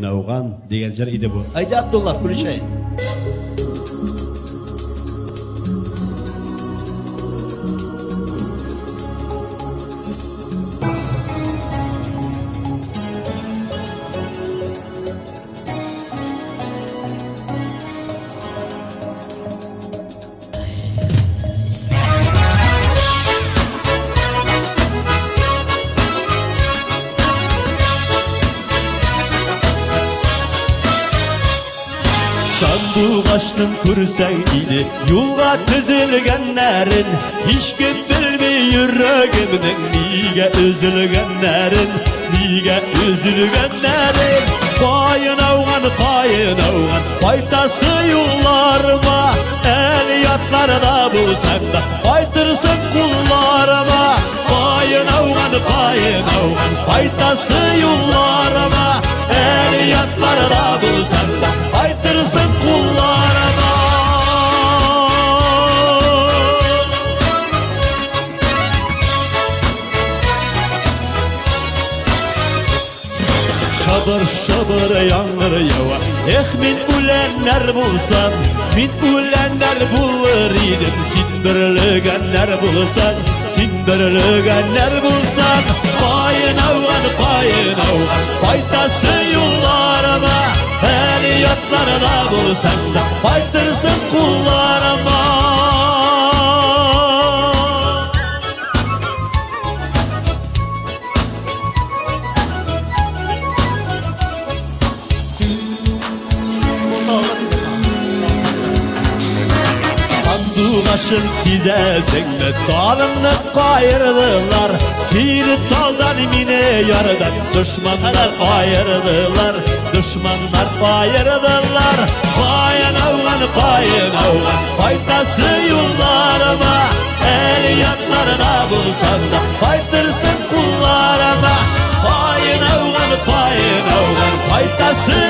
Avgan degenler idi bu. Ayda Abdullah Kulüşey. Sandık açtım kursaydı yuva tüzülgenlerin hiç kim bilmiyor yüreğimden niye üzülgenlerin niye üzülgenlerin Kayın avgan faytası yollarıma el yatlarda bulsan da faytırsın kullarıma Kayın avgan faytası yollarıma el yatlarda bulsan da faytırsın kullarıma Şabır yağmur yava min ulenler bulsan min ulenler bulur idim sindirligenler bulsan sindirligenler bulsan Kayın avgan faytası yollarıma el yatlarına bulsan da faytırsın kullarıma Sandığaşın size senle dalını kayırdılar Siri taldan mine yarıdan düşmanlar kayırdılar Düşmanlar kayırdılar Kayın avgan faytası yollarıma El yanlarına bulsan da faytırsın kullarıma Kayın avgan faytası